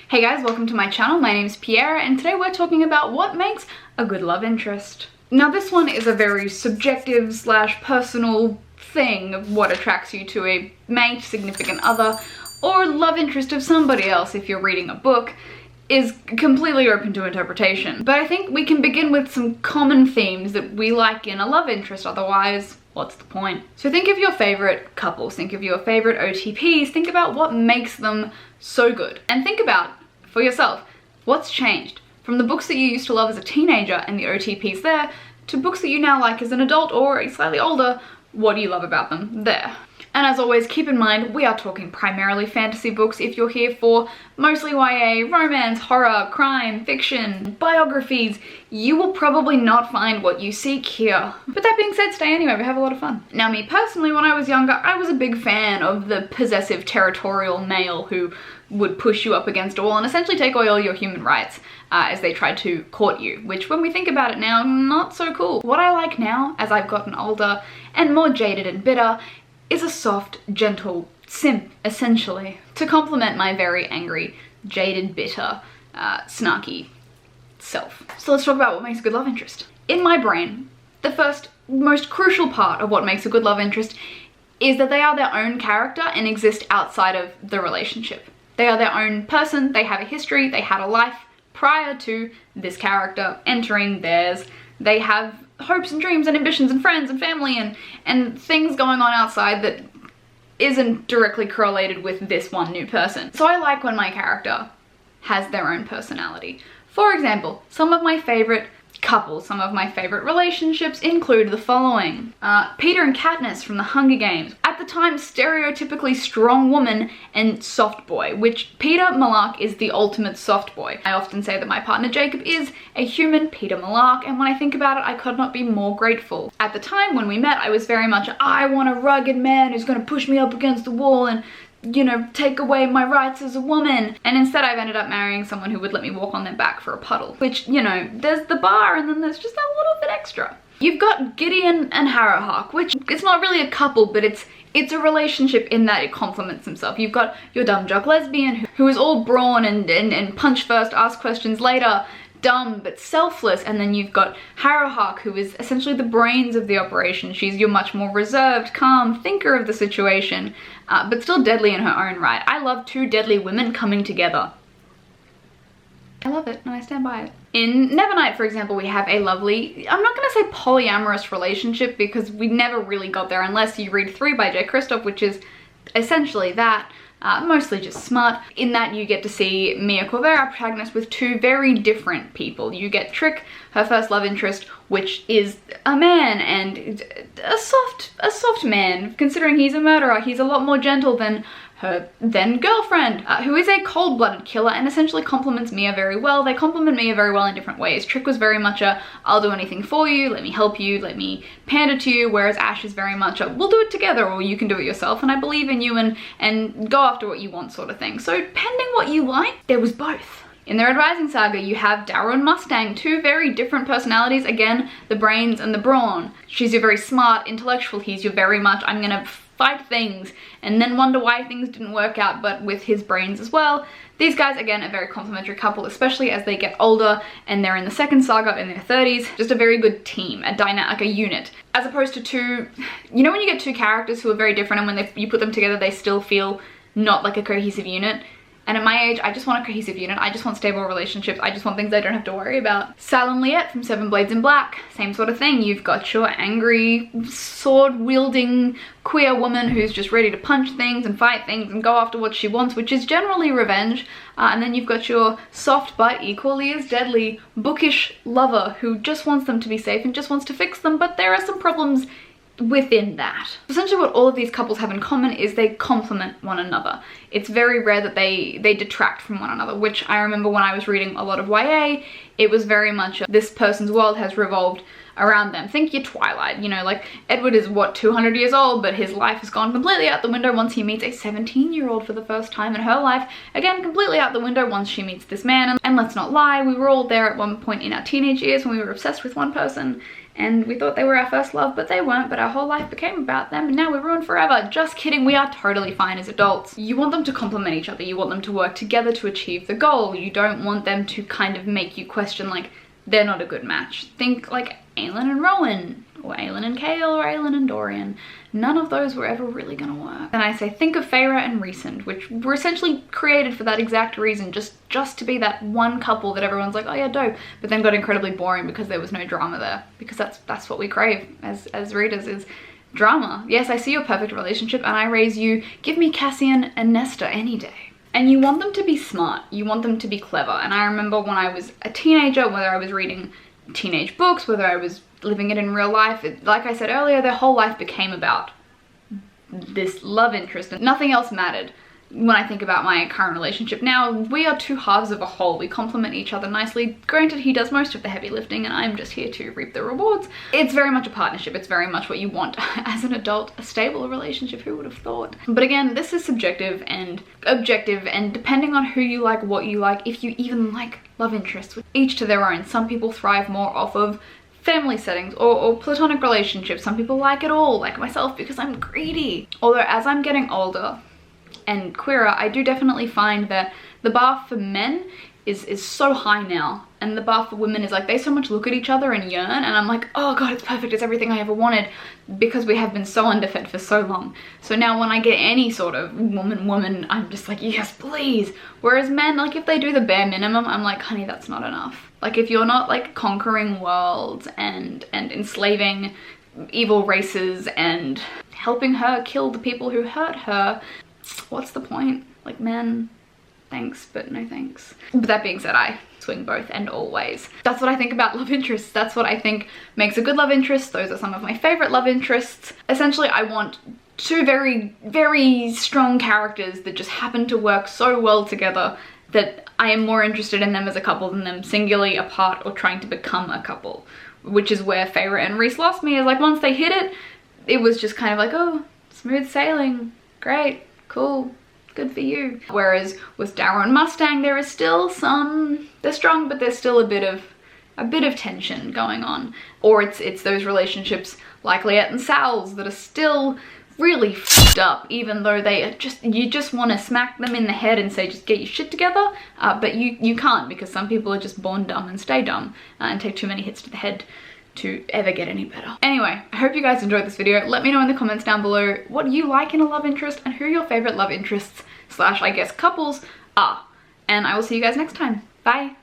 Hey guys, welcome to my channel. My name is Piéra and today we're talking about what makes a good love interest. Now this one is a very subjective / personal thing of what attracts you to a mate, significant other, or love interest of somebody else if you're reading a book. Is completely open to interpretation. But I think we can begin with some common themes that we like in a love interest, otherwise what's the point? So think of your favorite couples, think of your favorite OTPs, think about what makes them so good. And think about, for yourself, what's changed from the books that you used to love as a teenager and the OTPs there, to books that you now like as an adult or slightly older. What do you love about them there? And as always, keep in mind, we are talking primarily fantasy books. If you're here for mostly YA, romance, horror, crime, fiction, biographies, you will probably not find what you seek here. But that being said, stay anyway, we have a lot of fun. Now me personally, when I was younger, I was a big fan of the possessive territorial male who would push you up against a wall and essentially take all your human rights as they tried to court you, which when we think about it now, not so cool. What I like now, as I've gotten older and more jaded and bitter, is a soft, gentle simp, essentially, to complement my very angry, jaded, bitter, snarky self. So let's talk about what makes a good love interest. In my brain, the first, most crucial part of what makes a good love interest is that they are their own character and exist outside of the relationship. They are their own person, they have a history, they had a life prior to this character entering theirs. They have hopes and dreams and ambitions and friends and family and things going on outside that isn't directly correlated with this one new person. So I like when my character has their own personality. For example, some of my favorite couples, some of my favorite relationships include the following. Peter and Katniss from the Hunger Games. At the time, stereotypically strong woman and soft boy, which Peter Malark is the ultimate soft boy. I often say that my partner Jacob is a human Peter Malark, and when I think about it, I could not be more grateful. At the time when we met, I was very much, I want a rugged man who's gonna push me up against the wall and, you know, take away my rights as a woman. And instead I've ended up marrying someone who would let me walk on their back for a puddle. Which, you know, there's the bar and then there's just that little bit extra. You've got Gideon and Harrowhawk, which it's not really a couple, but it's a relationship in that it complements himself. You've got your dumb jock lesbian who is all brawn and punch first, ask questions later, dumb but selfless, and then you've got Harrowhawk, who is essentially the brains of the operation. She's your much more reserved, calm thinker of the situation, but still deadly in her own right. I love two deadly women coming together. I love it and I stand by it. In Nevernight, for example, we have a lovely, I'm not gonna say polyamorous relationship because we never really got there unless you read 3 by J. Kristoff, which is essentially that. Mostly just smart, in that you get to see Mia Corvera, protagonist, with two very different people. You get Trick, her first love interest, which is a man, and a soft man, considering he's a murderer. He's a lot more gentle than her then girlfriend, who is a cold-blooded killer and essentially complements Mia very well. They complement Mia very well in different ways. Trick was very much a, I'll do anything for you, let me help you, let me pander to you, whereas Ash is very much a, we'll do it together or you can do it yourself and I believe in you and go after what you want sort of thing. So pending what you like, there was both. In the Red Rising saga, you have Darrow and Mustang, two very different personalities. Again, the brains and the brawn. She's your very smart intellectual, he's your very much, I'm gonna fight things and then wonder why things didn't work out, but with his brains as well. These guys, again, a very complementary couple, especially as they get older and they're in the second saga in their 30s. Just a very good team, a dynamic, a unit. As opposed to two, you know when you get two characters who are very different and when you put them together they still feel not like a cohesive unit? And at my age, I just want a cohesive unit. I just want stable relationships. I just want things I don't have to worry about. Sal and Liette from Seven Blades in Black. Same sort of thing. You've got your angry, sword-wielding queer woman who's just ready to punch things and fight things and go after what she wants, which is generally revenge. And then you've got your soft but equally as deadly, bookish lover who just wants them to be safe and just wants to fix them, but there are some problems within that. Essentially what all of these couples have in common is they complement one another. It's very rare that they detract from one another, which I remember when I was reading a lot of YA, It was very much this person's world has revolved around them. Think your Twilight, you know, like Edward is what, 200 years old, but his life has gone completely out the window once he meets a 17-year-old for the first time, in her life, again, completely out the window once she meets this man. And let's not lie, we were all there at one point in our teenage years when we were obsessed with one person and we thought they were our first love, but they weren't, but our whole life became about them and now we're ruined forever. Just kidding, we are totally fine as adults. You want them to complement each other, you want them to work together to achieve the goal. You don't want them to kind of make you question, like, they're not a good match. Think like Aelin and Rowan, or Aelin and Kale, or Aelin and Dorian. None of those were ever really gonna work. And I say think of Feyre and Rhysand, which were essentially created for that exact reason, just to be that one couple that everyone's like, oh yeah, dope, but then got incredibly boring because there was no drama there. Because that's what we crave as readers, is drama. Yes, I see your perfect relationship and I raise you. Give me Cassian and Nesta any day. And you want them to be smart, you want them to be clever. And I remember when I was a teenager, whether I was reading teenage books, whether I was living it in real life, like I said earlier, their whole life became about this love interest and nothing else mattered. When I think about my current relationship now, we are two halves of a whole. We complement each other nicely. Granted, he does most of the heavy lifting and I'm just here to reap the rewards. It's very much a partnership. It's very much what you want as an adult, a stable relationship, who would have thought? But again, this is subjective and objective, and depending on who you like, what you like, if you even like love interests, each to their own. Some people thrive more off of family settings or platonic relationships. Some people like it all, like myself, because I'm greedy. Although as I'm getting older and queerer, I do definitely find that the bar for men is so high now, and the bar for women is like, they so much look at each other and yearn, and I'm like, oh god, it's perfect, it's everything I ever wanted, because we have been so underfed for so long. So now when I get any sort of woman, I'm just like, yes, please. Whereas men, like, if they do the bare minimum, I'm like, honey, that's not enough. Like, if you're not like conquering worlds and enslaving evil races and helping her kill the people who hurt her, what's the point? Like, men, thanks, but no thanks. But that being said, I swing both and always. That's what I think about love interests. That's what I think makes a good love interest. Those are some of my favorite love interests. Essentially, I want two very, very strong characters that just happen to work so well together that I am more interested in them as a couple than them singularly apart or trying to become a couple. Which is where Feyre and Rhys lost me, is like, once they hit it, it was just kind of like, oh, smooth sailing, great, cool, good for you. Whereas with Darrow and Mustang, there is still some, they're strong, but there's still a bit of tension going on. Or it's those relationships like Liette and Sal's that are still really f***ed up, even though they are just, you just want to smack them in the head and say, just get your shit together, but you can't, because some people are just born dumb and stay dumb and take too many hits to the head to ever get any better. Anyway, I hope you guys enjoyed this video. Let me know in the comments down below what you like in a love interest and who your favorite love interests / I guess couples are. And I will see you guys next time. Bye.